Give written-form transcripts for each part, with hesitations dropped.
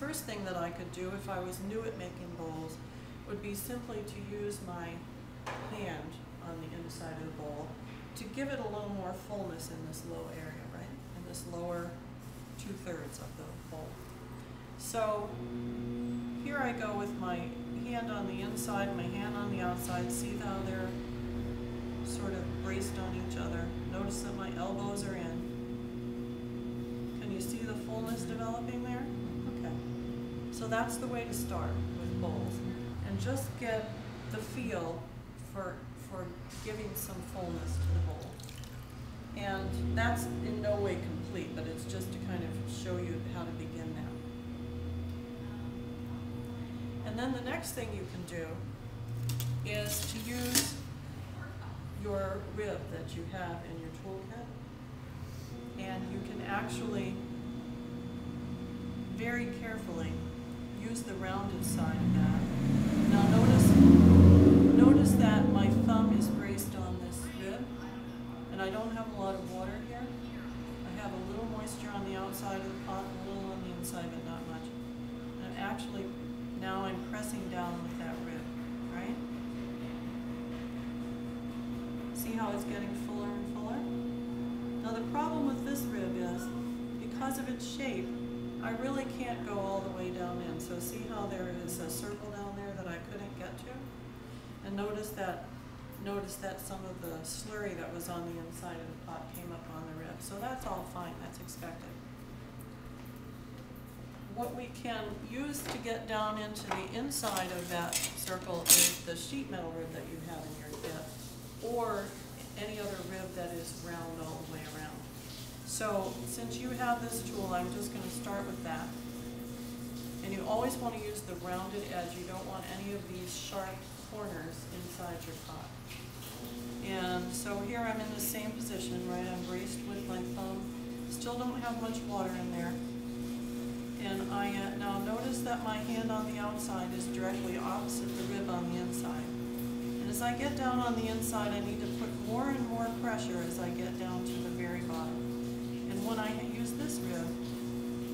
first thing that I could do if I was new at making bowls would be simply to use my hand on the inside of the bowl to give it a little more fullness in this low area, right? In this lower 2/3 of the bowl. So here I go with my hand on the inside, my hand on the outside. See how they're sort of braced on each other. Notice that my elbows are in. Can you see the fullness developing there? Okay. So that's the way to start with bowls. And just get the feel for giving some fullness to the bowl. And that's in no way complete, but it's just to kind of show you how to begin that. And then the next thing you can do is to use your rib that you have in your toolkit, and you can actually very carefully use the rounded side of that. Now notice that my thumb is braced on this rib, and I don't have a lot of water here. I have a little moisture on the outside of the pot, a little on the inside, but not much. And actually, now I'm pressing down with that rib, right? See how it's getting fuller and fuller? Now the problem with this rib is, because of its shape, I really can't go all the way down in. So see how there is a circle down there that I couldn't get to? And notice that some of the slurry that was on the inside of the pot came up on the rib. So that's all fine, that's expected. What we can use to get down into the inside of that circle is the sheet metal rib that you have in your kit, or any other rib that is round all the way around. So since you have this tool, I'm just going to start with that. And you always want to use the rounded edge. You don't want any of these sharp corners inside your pot. And so here I'm in the same position, right? I'm braced with my thumb. Still don't have much water in there. And I now notice that my hand on the outside is directly opposite the rib on the inside. And as I get down on the inside, I need to put more and more pressure as I get down to the very bottom. And when I use this rib,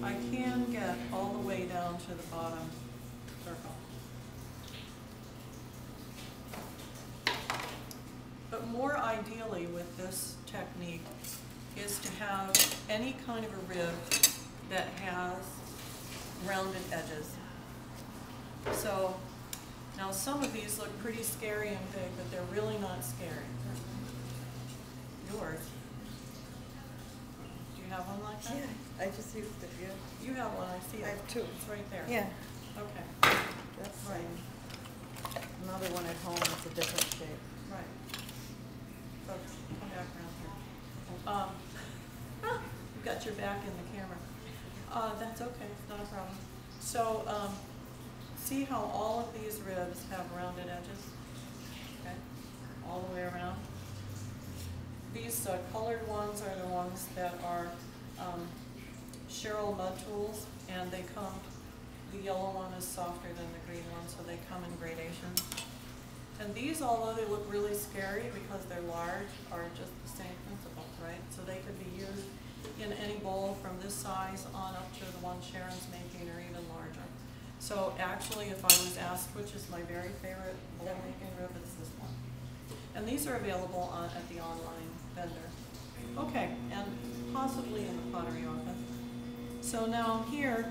I can get all the way down to the bottom circle. But more ideally with this technique is to have any kind of a rib that has rounded edges. So now some of these look pretty scary and big, but they're really not scary. Yours. Do you have one like that? Yeah, I just used it, yeah. You have one, I see it. I have two. It's right there. Yeah. Okay. That's Right. Another one at home, it's a different shape. Right. Folks, come back around here. You've got your back in the camera. That's okay, it's not a problem. So, see how all of these ribs have rounded edges? Okay, all the way around. These colored ones are the ones that are Cheryl mud tools, and they come, the yellow one is softer than the green one, so they come in gradations. And these, although they look really scary because they're large, are just the same principle, right? So they could be used in any bowl from this size on up to the one Sharon's making, or even larger. So actually, if I was asked which is my very favorite bowl making rib, it's this one. And these are available at the online vendor. Okay, and possibly in the pottery office. So now here,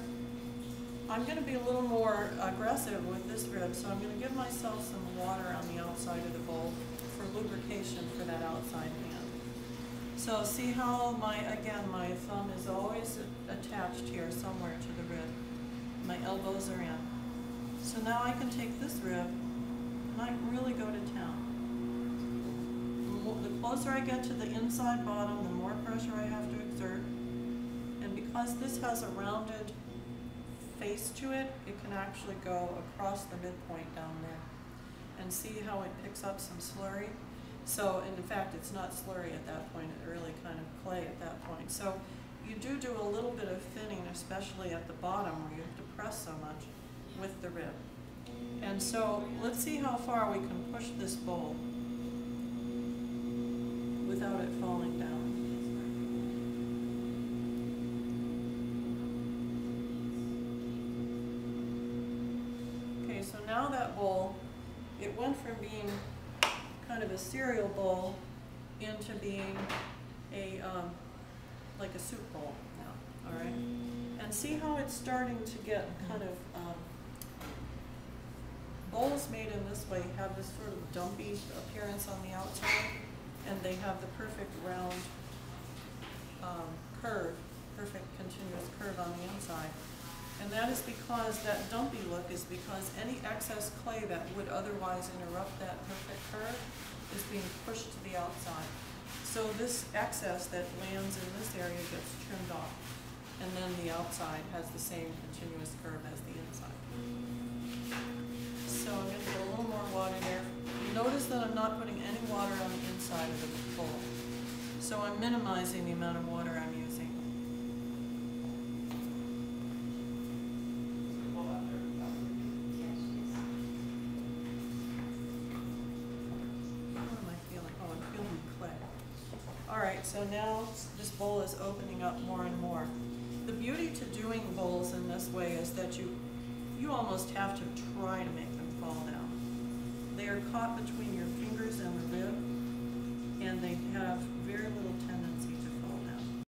I'm going to be a little more aggressive with this rib, so I'm going to give myself some water on the outside of the bowl for lubrication for that outside hand. So see how again, my thumb is always attached here somewhere to the rib. My elbows are in. So now I can take this rib and I can really go to town. The closer I get to the inside bottom, the more pressure I have to exert. And because this has a rounded face to it, it can actually go across the midpoint down there. And see how it picks up some slurry? So, and in fact, it's not slurry at that point, it's really kind of clay at that point. So you do a little bit of thinning, especially at the bottom where you have to press so much with the rib. And so let's see how far we can push this bowl without it falling down. that bowl, it went from being kind of a cereal bowl into being a, like a soup bowl now, all right? And see how it's starting to get kind of, bowls made in this way have this sort of dumpy appearance on the outside, and they have the perfect round curve, perfect continuous curve on the inside. And that is because that dumpy look is because any excess clay that would otherwise interrupt that perfect curve is being pushed to the outside. So this excess that lands in this area gets trimmed off, and then the outside has the same continuous curve as the inside. So I'm going to put a little more water there. Notice that I'm not putting any water on the inside of the bowl. So I'm minimizing the amount of water I'm using. What am I feeling? Oh, I'm feeling clay. All right, so now this bowl is opening up more and more. The beauty to doing bowls in this way is that you almost have to try to make them fall down. They are caught between your fingers and the rib, and they have very little tendency